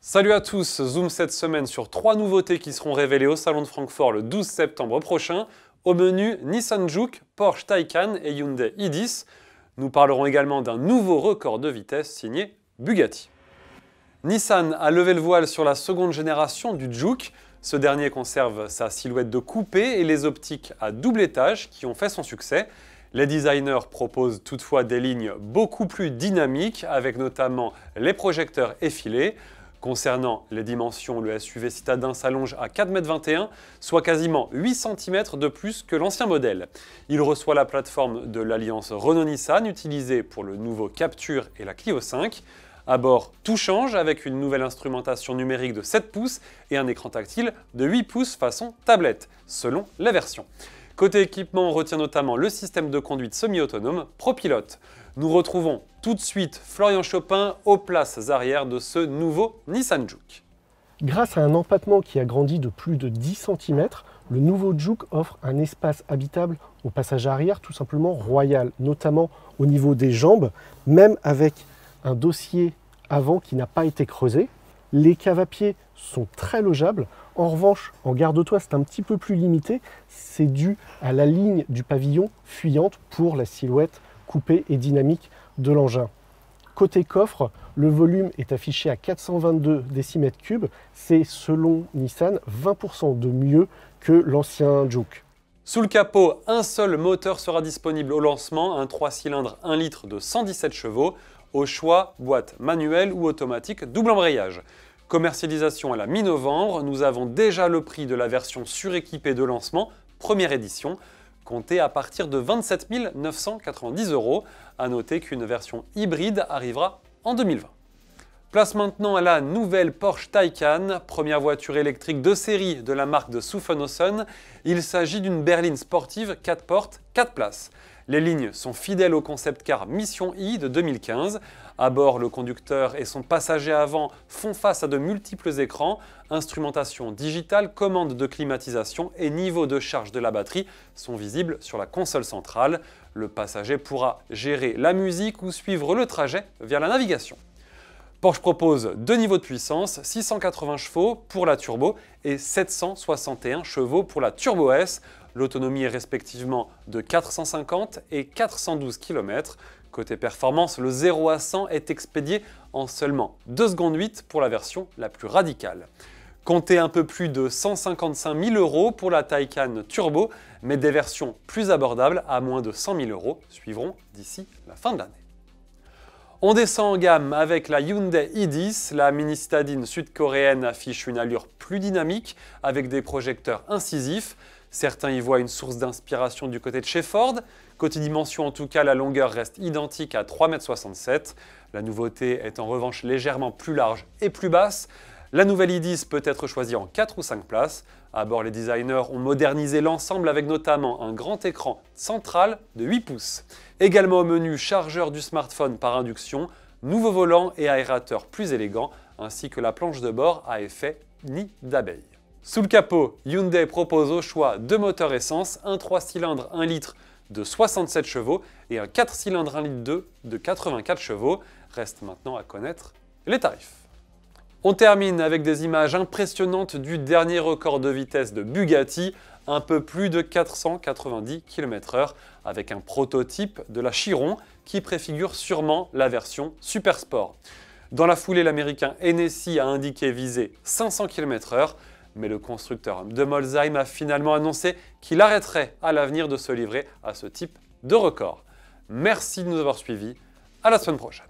Salut à tous, Zoom cette semaine sur 3 nouveautés qui seront révélées au Salon de Francfort le 12 septembre prochain. Au menu, Nissan Juke, Porsche Taycan et Hyundai i10. Nous parlerons également d'un nouveau record de vitesse signé Bugatti. Nissan a levé le voile sur la seconde génération du Juke. Ce dernier conserve sa silhouette de coupé et les optiques à double étage qui ont fait son succès. Les designers proposent toutefois des lignes beaucoup plus dynamiques avec notamment les projecteurs effilés. Concernant les dimensions, le SUV citadin s'allonge à 4,21 m, soit quasiment 8 cm de plus que l'ancien modèle. Il reçoit la plateforme de l'alliance Renault-Nissan utilisée pour le nouveau Captur et la Clio 5. À bord, tout change avec une nouvelle instrumentation numérique de 7 pouces et un écran tactile de 8 pouces façon tablette, selon les versions. Côté équipement, on retient notamment le système de conduite semi-autonome ProPilot. Nous retrouvons tout de suite Florian Chopin aux places arrière de ce nouveau Nissan Juke. Grâce à un empattement qui a grandi de plus de 10 cm, le nouveau Juke offre un espace habitable au passage arrière tout simplement royal, notamment au niveau des jambes, même avec un dossier avant qui n'a pas été creusé. Les caves à pied sont très logeables. En revanche, en garde-toit, c'est un petit peu plus limité. C'est dû à la ligne du pavillon fuyante pour la silhouette coupée et dynamique de l'engin. Côté coffre, le volume est affiché à 422 décimètres-cubes. C'est, selon Nissan, 20% de mieux que l'ancien Juke. Sous le capot, un seul moteur sera disponible au lancement, un 3 cylindres 1 litre de 117 chevaux. Au choix, boîte manuelle ou automatique, double embrayage. Commercialisation à la mi-novembre, nous avons déjà le prix de la version suréquipée de lancement, première édition, compté à partir de 27 990 €. À noter qu'une version hybride arrivera en 2020. Place maintenant à la nouvelle Porsche Taycan, première voiture électrique de série de la marque de Zuffenhausen. Il s'agit d'une berline sportive 4 portes, 4 places. Les lignes sont fidèles au concept car Mission I de 2015. À bord, le conducteur et son passager avant font face à de multiples écrans. Instrumentation digitale, commande de climatisation et niveau de charge de la batterie sont visibles sur la console centrale. Le passager pourra gérer la musique ou suivre le trajet via la navigation. Porsche propose 2 niveaux de puissance, 680 chevaux pour la turbo et 761 chevaux pour la turbo S. L'autonomie est respectivement de 450 et 412 km. Côté performance, le 0 à 100 est expédié en seulement 2 secondes 8 pour la version la plus radicale. Comptez un peu plus de 155 000 € pour la Taycan Turbo, mais des versions plus abordables à moins de 100 000 € suivront d'ici la fin de l'année. On descend en gamme avec la Hyundai i10. La mini citadine sud-coréenne affiche une allure plus dynamique avec des projecteurs incisifs. Certains y voient une source d'inspiration du côté de chez Ford. Côté dimension, en tout cas, la longueur reste identique à 3,67 m. La nouveauté est en revanche légèrement plus large et plus basse. La nouvelle i10 peut être choisie en 4 ou 5 places. À bord, les designers ont modernisé l'ensemble avec notamment un grand écran central de 8 pouces. Également au menu, chargeur du smartphone par induction, nouveau volant et aérateur plus élégant, ainsi que la planche de bord à effet nid d'abeille. Sous le capot, Hyundai propose au choix 2 moteurs essence, un 3 cylindres 1 litre de 67 chevaux et un 4 cylindres 1 litre 2 de 84 chevaux. Reste maintenant à connaître les tarifs. On termine avec des images impressionnantes du dernier record de vitesse de Bugatti, un peu plus de 490 km/h, avec un prototype de la Chiron qui préfigure sûrement la version Super Sport. Dans la foulée, l'américain Hennessy a indiqué viser 500 km/h, mais le constructeur de Molsheim a finalement annoncé qu'il arrêterait à l'avenir de se livrer à ce type de record. Merci de nous avoir suivis, à la semaine prochaine.